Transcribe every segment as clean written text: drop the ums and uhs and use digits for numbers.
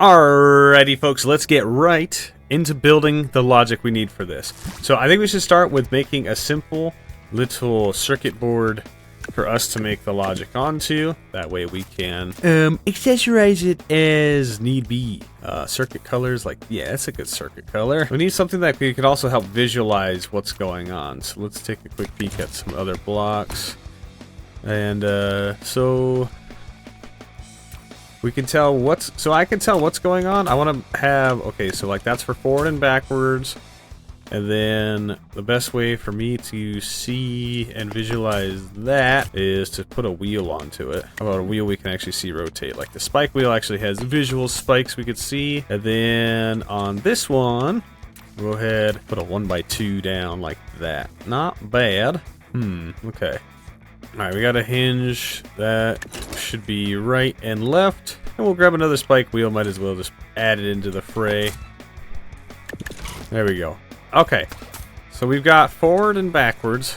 Alrighty folks, let's get right into building the logic we need for this. So I think we should start with making a simple little circuit board for us to make the logic onto. That way we can accessorize it as need be. Circuit colors, like, yeah, that's a good circuit color. We need something that we can also help visualize what's going on. So let's take a quick peek at some other blocks. And so we can tell I can tell what's going on. I want to have, okay, so like that's for forward and backwards. And then the best way for me to see and visualize that is to put a wheel onto it. How about a wheel we can actually see rotate? Like the spike wheel actually has visual spikes we could see. And then on this one, go ahead, put a 1x2 down like that. Not bad. Okay. Alright, we got a hinge that should be right and left. And we'll grab another spike wheel, might as well just add it into the fray. There we go. Okay, so we've got forward and backwards.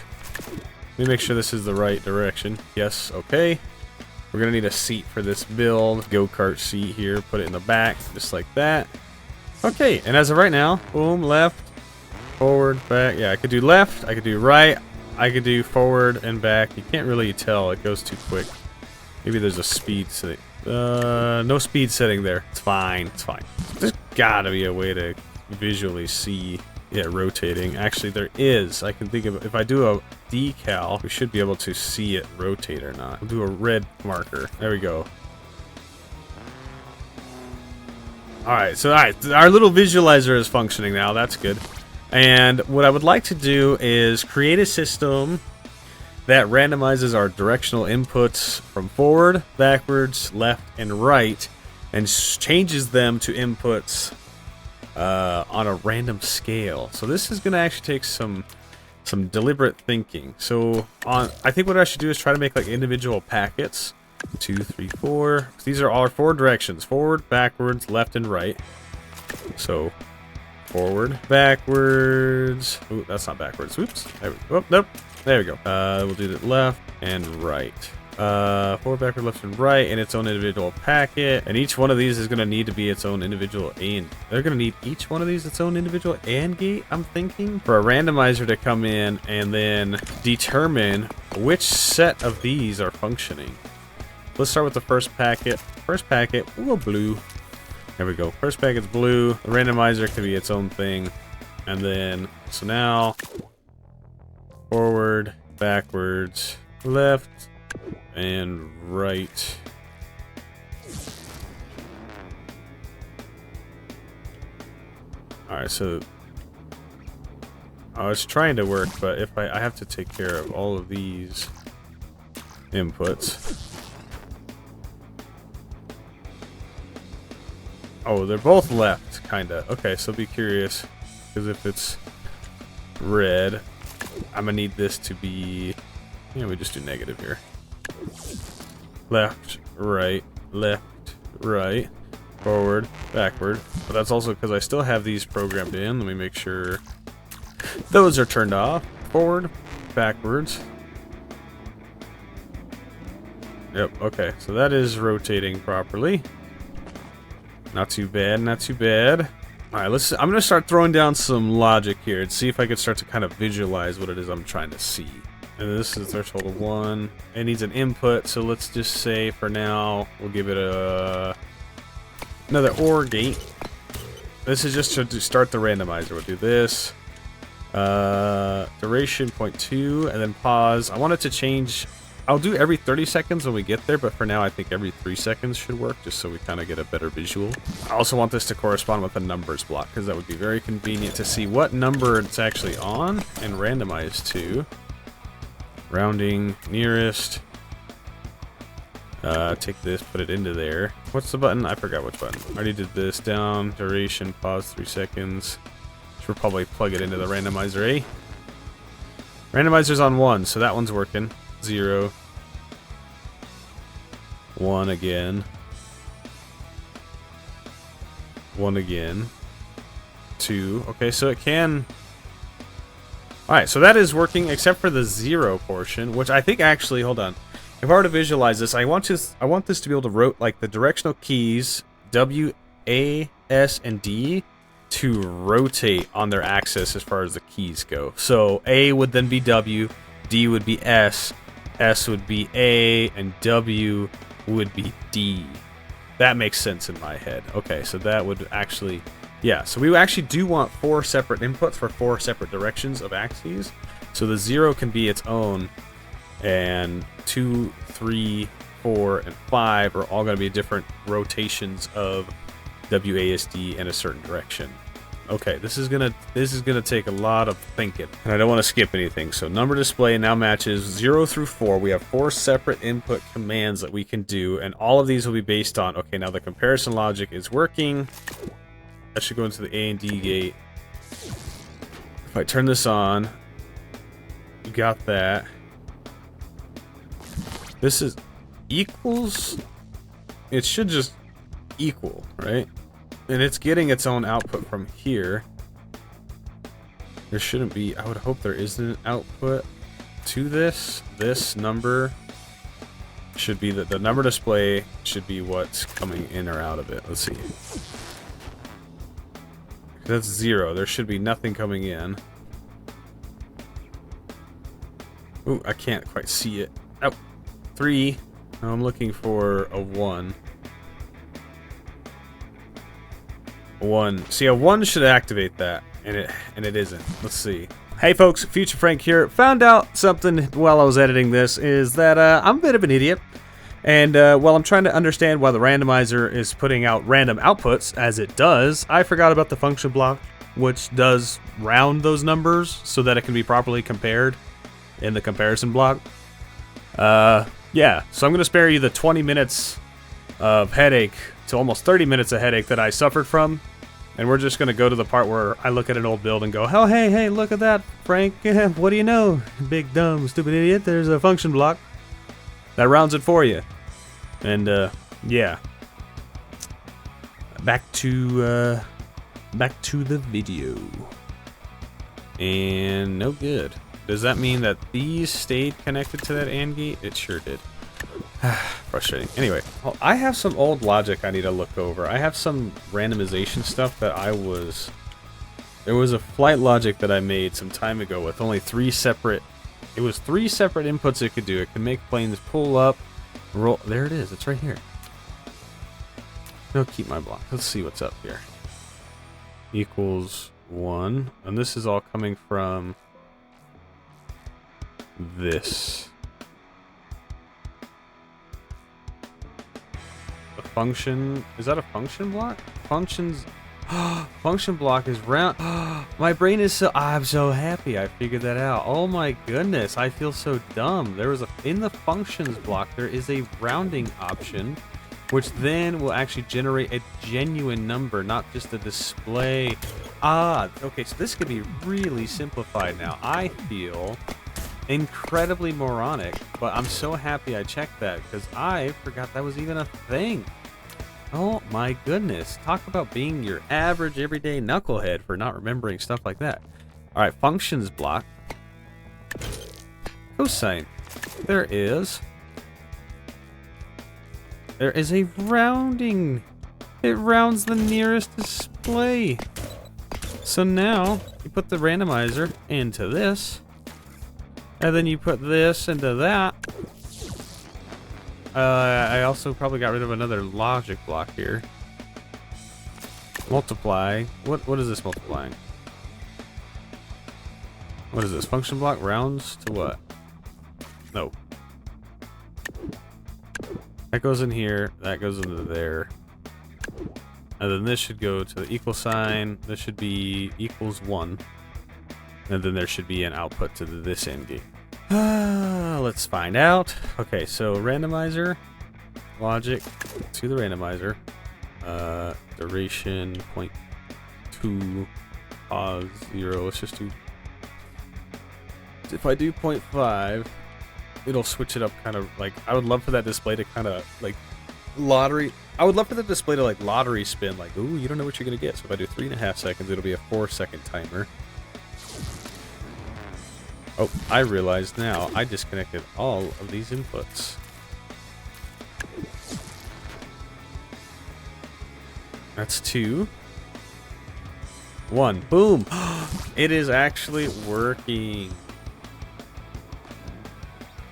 Let me make sure this is the right direction. Yes, okay. We're gonna need a seat for this build. Go-kart seat here, put it in the back, just like that. Okay, and as of right now, boom, left, forward, back. Yeah, I could do left, I could do right. I could do forward and back. You can't really tell. It goes too quick. Maybe there's a speed setting. No speed setting there. It's fine. It's fine. There's gotta be a way to visually see it rotating. Actually, there is. I can think of, if I do a decal, we should be able to see it rotate or not. We'll do a red marker. There we go. Alright, so our little visualizer is functioning now. That's good. And what I would like to do is create a system that randomizes our directional inputs from forward, backwards, left, and right, and changes them to inputs on a random scale. So this is going to actually take some deliberate thinking. So I think what I should do is try to make like individual packets. 2, 3, 4. These are all 4 directions: forward, backwards, left, and right. So forward, backwards. Ooh, that's not backwards. Oops. There we go. Oh, nope. There we go. We'll do the left and right. Forward, backward, left, and right in its own individual packet. And each one of these is going to need to be its own individual AND. They're going to need each one of these its own individual AND gate, I'm thinking, for a randomizer to come in and then determine which set of these are functioning. Let's start with the first packet. First packet, we'll go blue. There we go. First packet's blue. The randomizer can be its own thing. And then, so now, forward, backwards, left, and right. Alright, so I was trying to work, but if I have to take care of all of these inputs. Oh, they're both left, kinda. Okay, so be curious, because if it's red, I'm gonna need this to be, we just do negative here. Left, right, forward, backward. But that's also because I still have these programmed in. Let me make sure those are turned off. Forward, backwards. Yep, okay, so that is rotating properly. Not too bad, not too bad. Alright, I'm gonna start throwing down some logic here and see if I can start to kind of visualize what it is I'm trying to see. And this is threshold of 1. It needs an input, so let's just say for now we'll give it another OR gate. This is just to start the randomizer. We'll do this. Duration 0.2 and then pause. I want it to change. I'll do every 30 seconds when we get there, but for now I think every 3 seconds should work, just so we kind of get a better visual. I also want this to correspond with a numbers block, because that would be very convenient to see what number it's actually on and randomize to. Rounding nearest. Take this, put it into there. What's the button? I forgot which button. Already did this. Down, duration, pause 3 seconds. Should probably plug it into the randomizer, eh? Randomizer's on 1, so that one's working. 0. 1 again. 1 again. 2. Okay, so it can. Alright, so that is working except for the 0 portion, which I think actually, hold on. If I were to visualize this, I want this to be able to rotate, like the directional keys, W A, S, and D to rotate on their axis as far as the keys go. So A would then be W, D would be S, S would be A, and W would be D. That makes sense in my head. Okay, so that would actually... Yeah, so we actually do want 4 separate inputs for 4 separate directions of axes. So the 0 can be its own, and 2, 3, 4, and 5 are all going to be different rotations of WASD in a certain direction. Okay, this is gonna take a lot of thinking, and I don't want to skip anything. So number display now matches 0 through 4. We have 4 separate input commands that we can do, and all of these will be based on, okay, now the comparison logic is working. That should go into the A and D gate. If I turn this on, you got that. This is equals. It should just equal, right? And it's getting its own output from here. There shouldn't be, I would hope there isn't an output to this. This number should be the number display should be what's coming in or out of it. Let's see. That's 0. There should be nothing coming in. Ooh, I can't quite see it. Oh, 3. Now I'm looking for a 1. 1. See, a 1 should activate that, and it isn't. Let's see. Hey folks, Future Frank here. Found out something while I was editing this, is that I'm a bit of an idiot. And while I'm trying to understand why the randomizer is putting out random outputs, as it does, I forgot about the function block, which does round those numbers so that it can be properly compared in the comparison block. Yeah, so I'm going to spare you the 20 minutes of headache to almost 30 minutes of headache that I suffered from. And we're just going to go to the part where I look at an old build and go, oh, hey, look at that, Frank. What do you know? Big, dumb, stupid idiot. There's a function block that rounds it for you. And, yeah. Back to the video. And no good. Does that mean that these stayed connected to that AND gate? It sure did. Frustrating. Anyway, well, I have some old logic I need to look over. I have some randomization stuff that there was a flight logic that I made some time ago with only 3 separate... It was 3 separate inputs it could do. It could make planes pull up, roll... There it is. It's right here. No, keep my block. Let's see what's up here. Equals 1. And this is all coming from this. The function... Is that a function block? Functions... Function block is round. My brain is so... I'm so happy I figured that out. Oh my goodness, I feel so dumb. There was in the functions block, there is a rounding option, which then will actually generate a genuine number, not just a display. Okay, so this could be really simplified now. I feel incredibly moronic, but I'm so happy I checked that because I forgot that was even a thing. Oh my goodness. Talk about being your average everyday knucklehead for not remembering stuff like that. Alright, functions block. Cosine. There is a rounding. It rounds the nearest display. So now you put the randomizer into this, and then you put this into that. I also probably got rid of another logic block here. Multiply. What is this multiplying? What is this? Function block rounds to what? No. That goes in here. That goes into there. And then this should go to the equal sign. This should be equals 1. And then there should be an output to this end gate. Let's find out. Okay, so randomizer logic to the randomizer. Duration 0.2 pause 0. Let's just do. If I do 0.5, it'll switch it up kind of like. I would love for that display to kind of like lottery. I would love for the display to like lottery spin. Like, ooh, you don't know what you're gonna get. So if I do 3.5 seconds, it'll be a 4-second timer. Oh, I realize now I disconnected all of these inputs. That's 2. 1. Boom. It is actually working.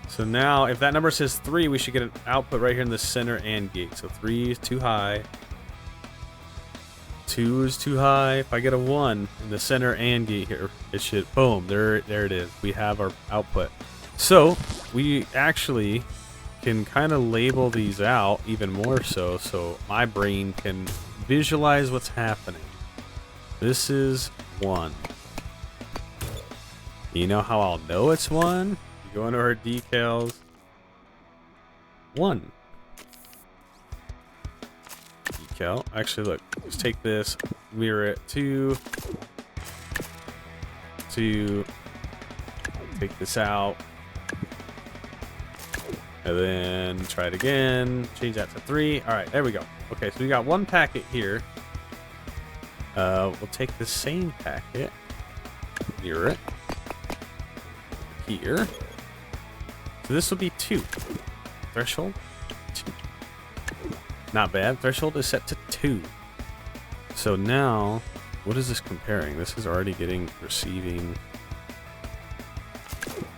So now, if that number says 3, we should get an output right here in the center AND gate. So 3 is too high. 2 is too high. If I get a 1 in the center AND gate here, it should, boom, there it is. We have our output. So we actually can kind of label these out even more so my brain can visualize what's happening. This is 1. You know how I'll know it's 1? You go into our decals. 1. Decal. Actually, look. Let's take this, mirror it. 2. 2. Take this out. And then try it again. Change that to 3. Alright, there we go. Okay, so we got 1 packet here. We'll take the same packet. Mirror it. Here. So this will be 2. Threshold. 2. Not bad. Threshold is set to 2. So now, what is this comparing? This is already receiving.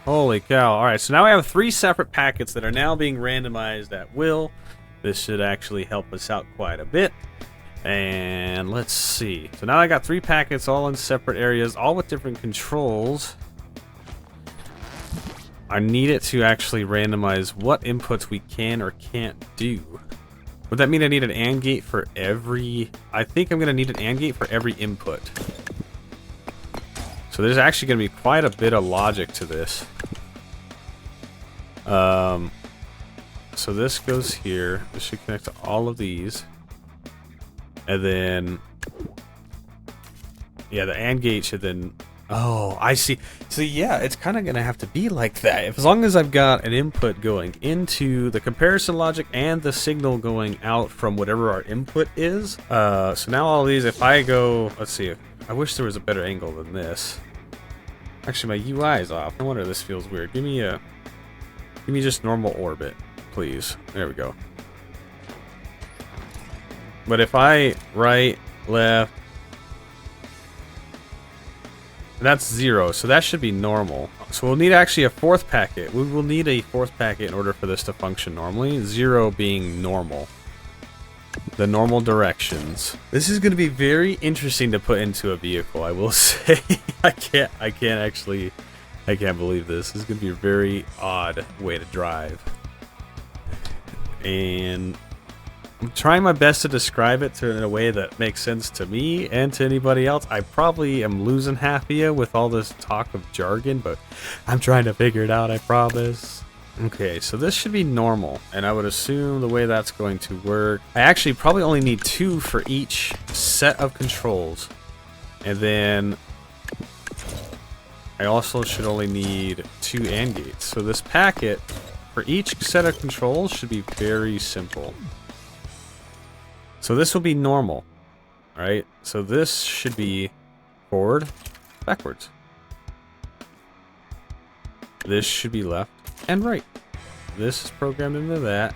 Holy cow. Alright, so now we have 3 separate packets that are now being randomized at will. This should actually help us out quite a bit. And let's see. So now I got 3 packets all in separate areas, all with different controls. I need it to actually randomize what inputs we can or can't do. Would that mean I need an AND gate for every... I think I'm going to need an AND gate for every input. So there's actually going to be quite a bit of logic to this. So this goes here. This should connect to all of these. And then... yeah, the AND gate should then... oh, I see. So yeah, it's kind of going to have to be like that. As long as I've got an input going into the comparison logic and the signal going out from whatever our input is. So now all these, if I go... let's see. I wish there was a better angle than this. Actually, my UI is off. No wonder this feels weird. Give me just normal orbit, please. There we go. But if I right, left, that's 0, so that should be normal. So we'll need actually a 4th packet. We will need a 4th packet in order for this to function normally. 0 being normal. The normal directions. This is going to be very interesting to put into a vehicle, I will say. I can't believe this. This is going to be a very odd way to drive. And I'm trying my best to describe it in a way that makes sense to me and to anybody else. I probably am losing half of you with all this talk of jargon, but I'm trying to figure it out, I promise. Okay, so this should be normal, and I would assume the way that's going to work... I actually probably only need 2 for each set of controls. And then I also should only need 2 AND gates. So this packet for each set of controls should be very simple. So this will be normal, right? So this should be forward, backwards. This should be left and right. This is programmed into that,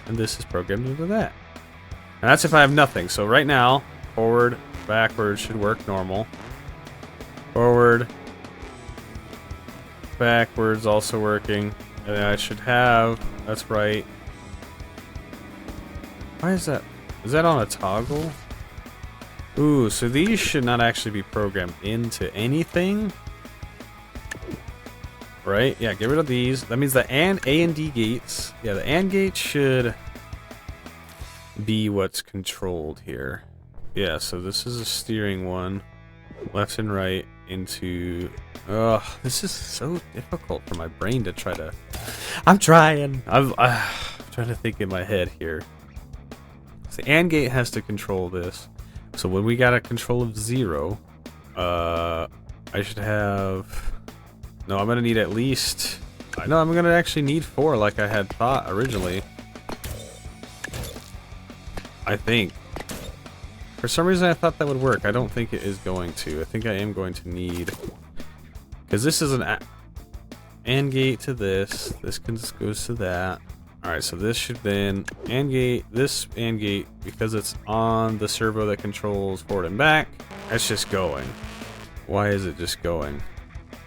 and this is programmed into that. And that's if I have nothing. So right now, forward, backwards should work normal. Forward, backwards also working. And then I should have, that's right. Why is that? Is that on a toggle? Ooh, so these should not actually be programmed into anything. Right? Yeah, get rid of these. That means the A and D gates. Yeah, the AND gate should be what's controlled here. Yeah, so this is a steering one. Left and right into... ugh, this is so difficult for my brain to try to... I'm trying. I'm trying to think in my head here. So the AND gate has to control this. So when we got a control of 0, I should have... no, I'm going to need at least... I know I'm going to actually need 4 like I had thought originally. I think. For some reason I thought that would work. I don't think it is going to. I think I am going to need... because this is an AND gate to this. This goes to that. Alright, so this should then AND gate, this AND gate, because it's on the servo that controls forward and back, that's just going. Why is it just going?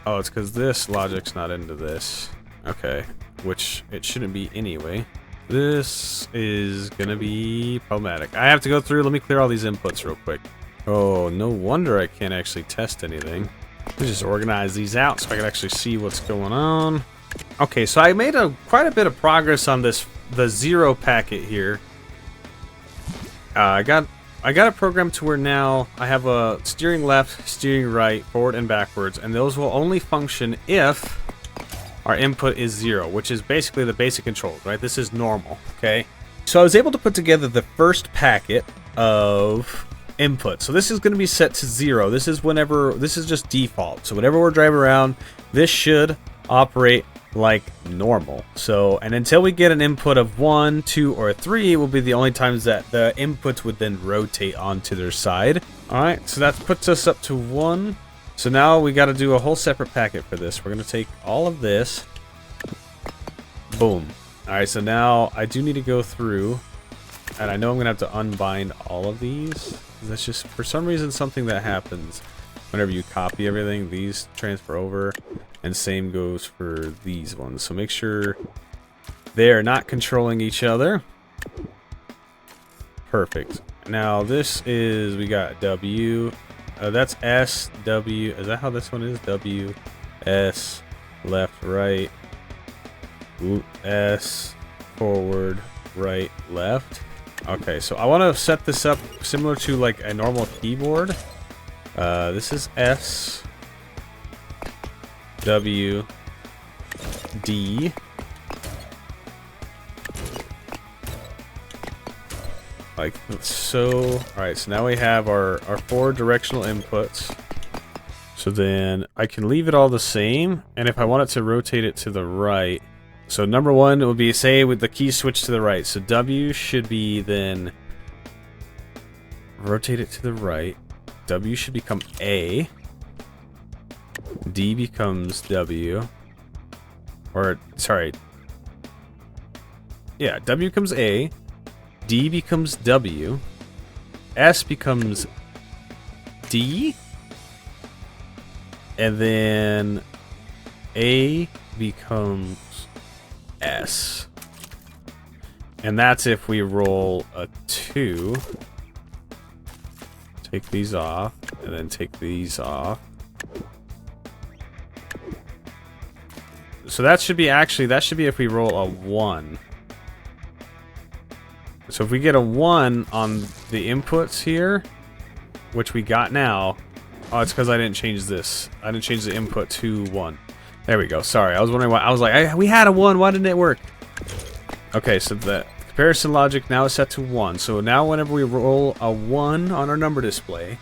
Oh, it's because this logic's not into this. Okay, which it shouldn't be anyway. This is gonna be problematic. I have to go through, let me clear all these inputs real quick. Oh, no wonder I can't actually test anything. Let me just organize these out so I can actually see what's going on. Okay, so I made quite a bit of progress on the 0 packet here. I got it programmed to where now I have a steering left, steering right, forward and backwards, and those will only function if our input is 0, which is basically the basic controls, right? This is normal, okay? So I was able to put together the first packet of input. So this is going to be set to 0. This is just default. So whenever we're driving around, this should operate like normal. So, and until we get an input of 1, 2, or 3 will be the only times that the inputs would then rotate onto their side. Alright, so that puts us up to 1. So now we got to do a whole separate packet for this. We're going to take all of this. Boom. Alright, so now I do need to go through, and I know I'm going to have to unbind all of these. That's just, for some reason, something that happens whenever you copy everything. These transfer over, and same goes for these ones. So make sure they're not controlling each other. Perfect. Now this is, we got W. That's S, W. Is that how this one is? W, S, left, right. S, forward, right, left. Okay, so I want to set this up similar to like a normal keyboard. This is S, W, D. Like so. Alright, so now we have our 4 directional inputs. So then I can leave it all the same, and if I want it to rotate it to the right, so number 1 will be, say, with the key switch to the right. So W should be then rotate it to the right. W should become A. D becomes W. Or, sorry. Yeah, W becomes A. D becomes W. S becomes D. And then A becomes S. And that's if we roll a 2. Take these off, and then take these off. So that should be if we roll a 1. So if we get a 1 on the inputs here, which we got now. Oh, it's because I didn't change this. I didn't change the input to 1. There we go. Sorry, I was wondering why. I was like, we had a 1. Why didn't it work? Okay, so the comparison logic now is set to 1. So now whenever we roll a 1 on our number display,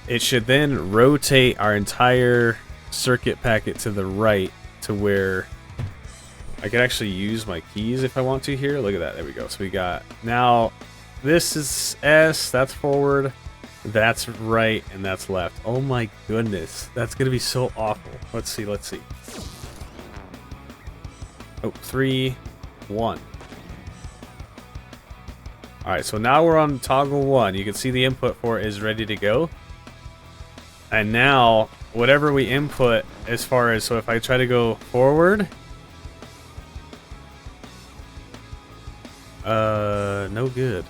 it should then rotate our entire circuit packet to the right to where I can actually use my keys if I want to here. Look at that. There we go. So we got, now this is S, that's forward, that's right, and that's left. Oh my goodness. That's going to be so awful. Let's see. Oh, 3, 1. Alright, so now we're on toggle 1. You can see the input for it is ready to go. And now, whatever we input as far as, so if I try to go forward, no good.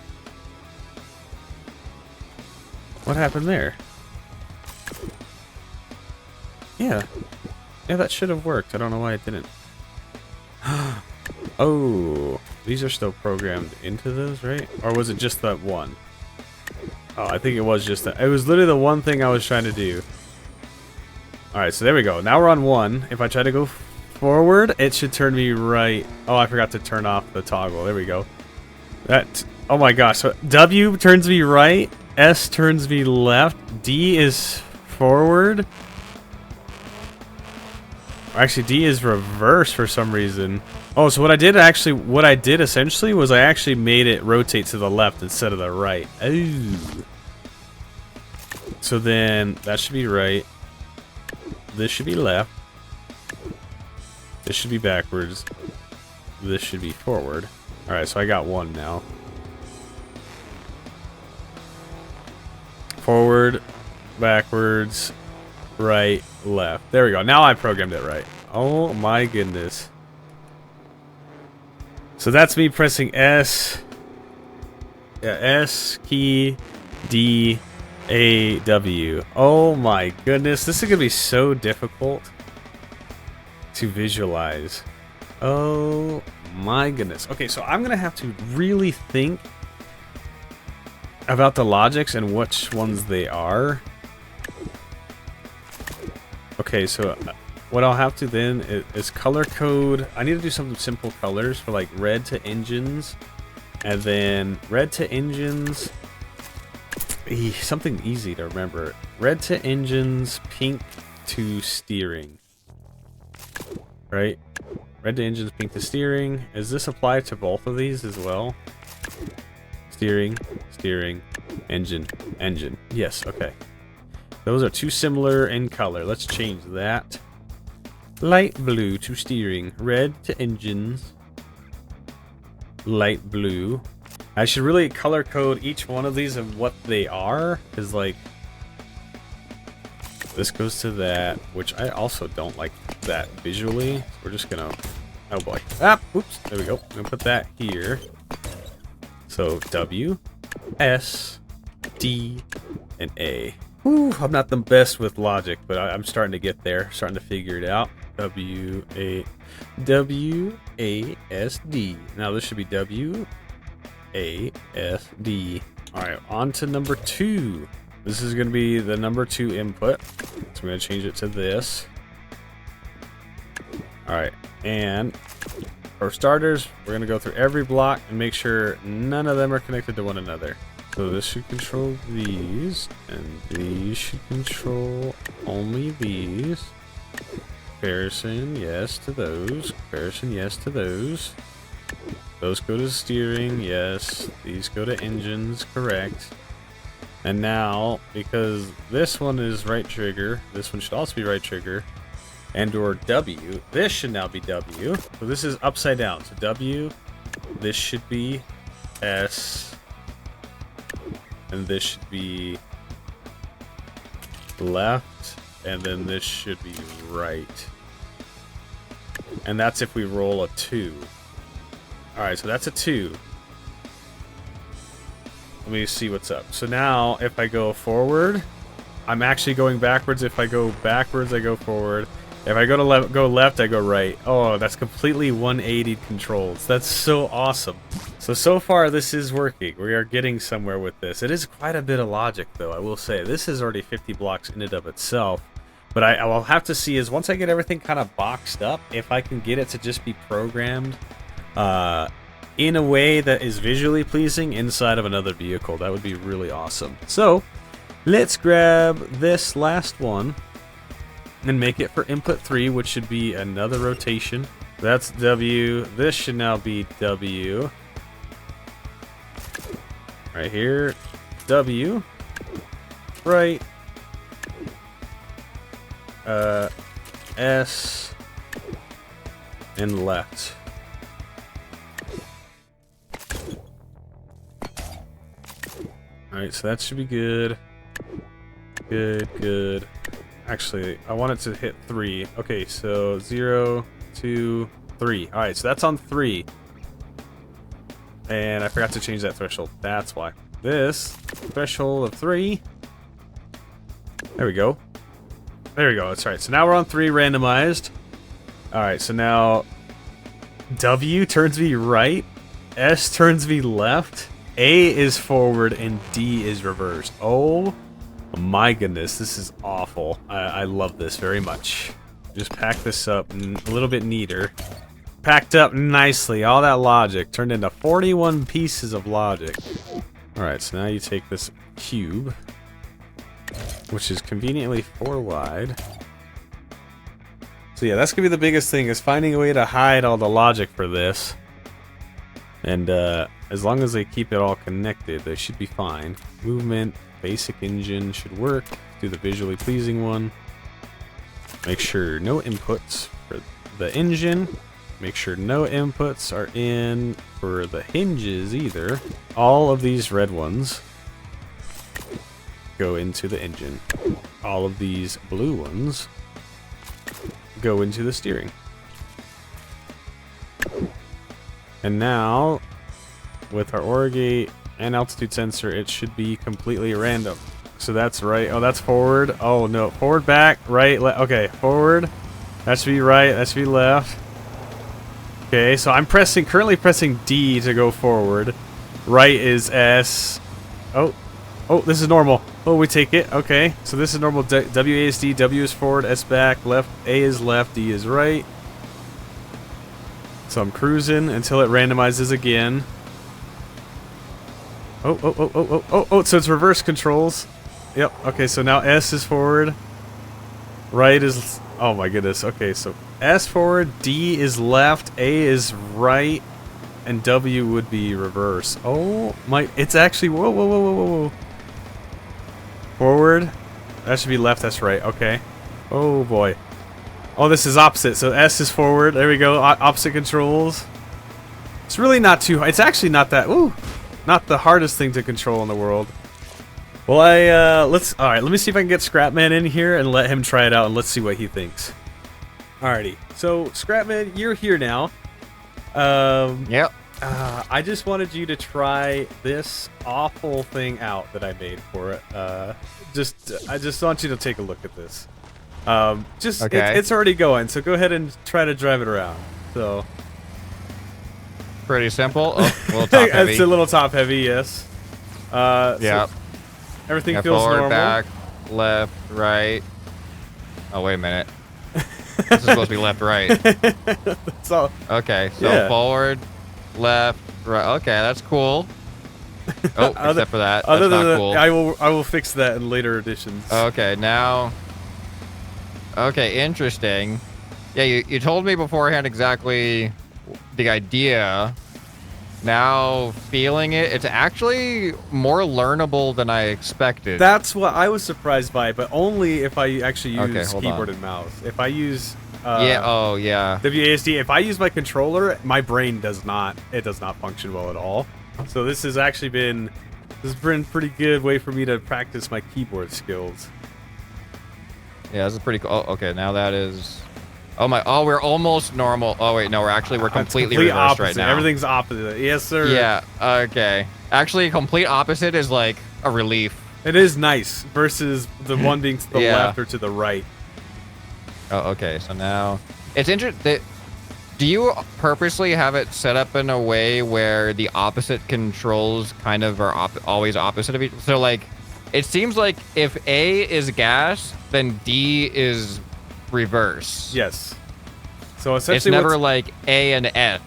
What happened there? Yeah, that should have worked. I don't know why it didn't. Oh, these are still programmed into those, right? Or was it just that one? Oh, I think it was just that. It was literally the one thing I was trying to do. Alright, so there we go. Now we're on 1. If I try to go forward, it should turn me right. Oh, I forgot to turn off the toggle. There we go. Oh my gosh. So W turns me right. S turns me left. D is forward. Actually, D is reverse for some reason. Oh, so what I did essentially was I actually made it rotate to the left instead of the right. Oh. So then that should be right. This should be left. This should be backwards. this should be forward. Alright, so I got one now. Forward, backwards, right, left. There we go. Now I programmed it right. Oh my goodness. So that's me pressing S. Yeah, S, key, D, A, W. Oh my goodness. This is going to be so difficult to visualize. Oh my goodness. Okay, so I'm going to have to really think about the logics and which ones they are. Okay, so what I'll have to then is color code. I need to do some simple colors for like red to engines, and then red to engines. Something easy to remember. Red to engines, pink to steering. Right? Red to engines, pink to steering. Is this applied to both of these as well? Steering, steering, engine, engine. Yes, okay. Those are too similar in color. Let's change that. Light blue to steering. Red to engines. Light blue. I should really color code each one of these and what they are. Because, like, this goes to that, which I also don't like that visually. We're just gonna... Oh boy. Ah! Oops. There we go. I'm gonna put that here. So W, S, D, and A. Whew, I'm not the best with logic, but I'm starting to get there. Starting to figure it out. W, A, S, D. Now this should be W, A, S, D. Alright, on to number 2. This is going to be the number 2 input. So I'm going to change it to this. Alright, and for starters, we're going to go through every block and make sure none of them are connected to one another. So this should control these, and these should control only these. Comparison, yes to those. Comparison, yes to those. Those go to steering, yes. These go to engines, correct. And now, because this one is right trigger, this one should also be right trigger, and or W, this should now be W. So this is upside down. So W, this should be S, and this should be left, and then this should be right. And that's if we roll a 2. Alright, so that's a 2. Let me see what's up. So now, if I go forward, I'm actually going backwards. If I go backwards, I go forward. If I go left, I go right. Oh, that's completely 180 controls. That's so awesome. So far, this is working. We are getting somewhere with this. It is quite a bit of logic, though, I will say. This is already 50 blocks in and of itself. But I will have to see is once I get everything kind of boxed up, if I can get it to just be programmed in a way that is visually pleasing inside of another vehicle. That would be really awesome. So let's grab this last one and make it for input 3, which should be another rotation. That's W. This should now be W. Right here. W. Right. S. And left. Alright, so that should be good. Good, good. Actually, I want it to hit 3. Okay, so 0, 2, 3. Alright, so that's on 3. And I forgot to change that threshold. That's why. This threshold of 3. There we go. There we go. That's right. So now we're on 3 randomized. Alright, so now W turns me right. S turns me left. A is forward and D is reversed. Oh my goodness, this is awful. I love this very much. Just pack this up a little bit neater. Packed up nicely. All that logic turned into 41 pieces of logic. Alright, so now you take this cube, which is conveniently 4 wide. So yeah, that's gonna be the biggest thing, is finding a way to hide all the logic for this. And as long as they keep it all connected, they should be fine. Movement, basic engine should work. Do the visually pleasing one. Make sure no inputs for the engine. Make sure no inputs are in for the hinges either. All of these red ones go into the engine. All of these blue ones go into the steering. And now, with our OR gate and altitude sensor, it should be completely random. So that's right. Oh, that's forward. Oh, no. Forward, back, right, left. Okay, forward. That should be right. That should be left. Okay, so I'm currently pressing D to go forward. Right is S. Oh, this is normal. Oh, we take it. Okay, so this is normal. WASD, W is forward, S back, left, A is left, D is right. So I'm cruising until it randomizes again. Oh, so it's reverse controls. Yep, okay, so now S is forward. Right is... Oh my goodness. Okay, so S forward, D is left, A is right, and W would be reverse. Oh my... It's actually... Whoa. Forward. That should be left, that's right. Okay. Oh boy. Oh, this is opposite. So S is forward. There we go. Opposite controls. It's really not too... It's actually not that... Ooh. Not the hardest thing to control in the world. Well, alright, let me see if I can get Scrapman in here and let him try it out and let's see what he thinks. Alrighty, so Scrapman, you're here now. Yep. I just wanted you to try this awful thing out that I made for it. I just want you to take a look at this. Okay. It's already going, so go ahead and try to drive it around. So. Pretty simple. Oh, a little top heavy. It's a little top heavy, yes. Yeah. So everything feels forward, normal. back, left, right. Oh, wait a minute. This is supposed to be left, right. That's all. Okay, so forward, left, right. Okay, that's cool. Oh, except for that. That's not cool. I will fix that in later editions. Okay, now. Okay, interesting. Yeah, you told me beforehand exactly the idea. Now feeling it, it's actually more learnable than I expected. That's what I was surprised by, but only if I actually use keyboard and mouse. If I use WASD, if I use my controller, my brain does not function well at all. So this has been a pretty good way for me to practice my keyboard skills. Yeah, this is pretty cool. Oh, okay, now that is... Oh my! Oh, we're almost normal. Oh wait, no, we're completely reversed opposite. right now. Everything's opposite. Yes, sir. Yeah. Okay. Actually, complete opposite is like a relief. It is nice versus the one being to the left or to the right. Oh, okay. So now it's interesting. Do you purposely have it set up in a way where the opposite controls kind of are always opposite of each? So like, it seems like if A is gas, then D is reverse. Yes. So essentially, it's never like A and S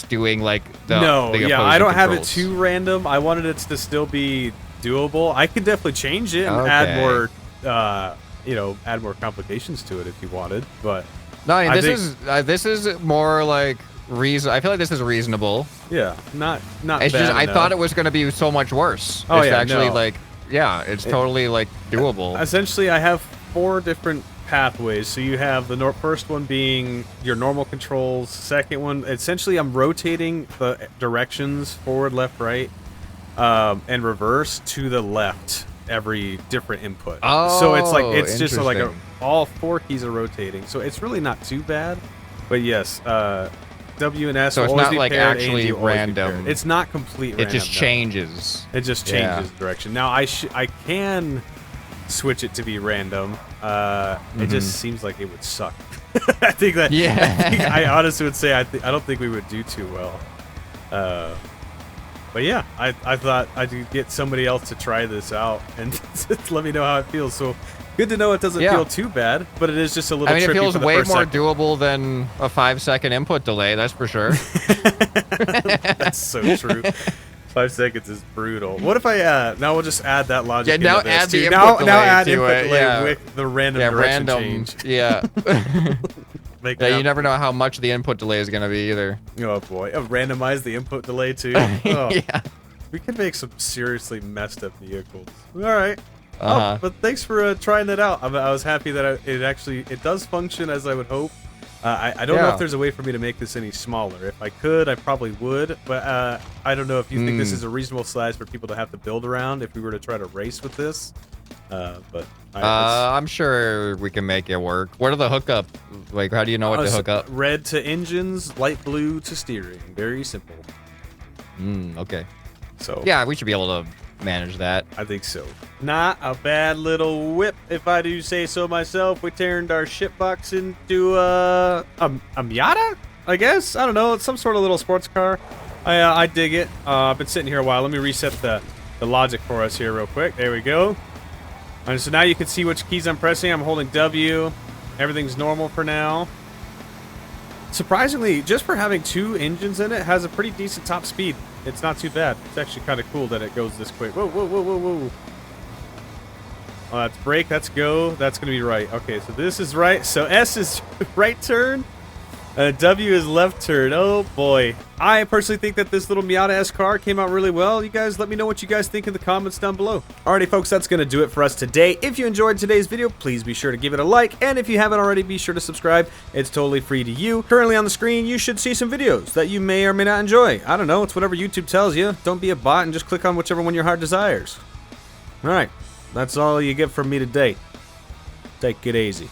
doing like the I don't have it controls. too random. I wanted it to still be doable. I could definitely change it and add more, add more complications to it if you wanted. But no, I mean, this is more like reason. I feel like this is reasonable. Yeah, not. It's just I thought it was going to be so much worse. Oh, it's yeah, actually no. like it's totally like doable. Essentially, I have 4 different pathways. So you have the first one being your normal controls. Second one, essentially, I'm rotating the directions forward, left, right, and reverse to the left every different input. Oh, so it's like just like all 4 keys are rotating. So it's really not too bad. But yes, W and S. So it's will always not be like paired, actually A and D will always be random. paired. It's not complete random. It just changes. It just changes direction. Now I can switch it to be random. It just seems like it would suck. I think that. Yeah. I honestly would say I don't think we would do too well. But yeah, I thought I could get somebody else to try this out and let me know how it feels. So good to know it doesn't feel too bad, but it is just a little. I mean, it feels way more second. doable than a 5-second input delay. That's for sure. That's so true. 5 seconds is brutal. What if I now we'll just add that logic? Yeah, now into this add the too. input delay now add to input it, delay with the random direction change. Yeah. Yeah, you never know how much the input delay is going to be either. Oh boy, randomize the input delay too. Oh. Yeah. We can make some seriously messed up vehicles. All right. Uh-huh. But thanks for trying that out. I was happy that it does function as I would hope. I don't know if there's a way for me to make this any smaller. If I could, I probably would, but I don't know if you think this is a reasonable size for people to have to build around if we were to try to race with this. But I'm sure we can make it work. What are the hookup? Like, how do you know what to hook up? Red to engines, light blue to steering. Very simple. Okay. So yeah, we should be able to manage that. I think so. Not a bad little whip, if I do say so myself. We turned our shipbox into a Miata, I guess. I don't know. It's some sort of little sports car. I dig it. I've been sitting here a while. Let me reset the logic for us here real quick. There we go. And so now you can see which keys I'm pressing. I'm holding W. Everything's normal for now. Surprisingly, just for having 2 engines in it, has a pretty decent top speed. It's not too bad. It's actually kind of cool that it goes this quick. Whoa, whoa, whoa, whoa, whoa. Oh, that's brake. That's go. That's going to be right. Okay, so this is right. So S is right turn. W is left turn. Oh, boy. I personally think that this little Miata S car came out really well. You guys let me know what you guys think in the comments down below. Alrighty, folks, that's going to do it for us today. If you enjoyed today's video, please be sure to give it a like. And if you haven't already, be sure to subscribe. It's totally free to you. Currently on the screen, you should see some videos that you may or may not enjoy. I don't know. It's whatever YouTube tells you. Don't be a bot and just click on whichever one your heart desires. Alright, that's all you get from me today. Take it easy.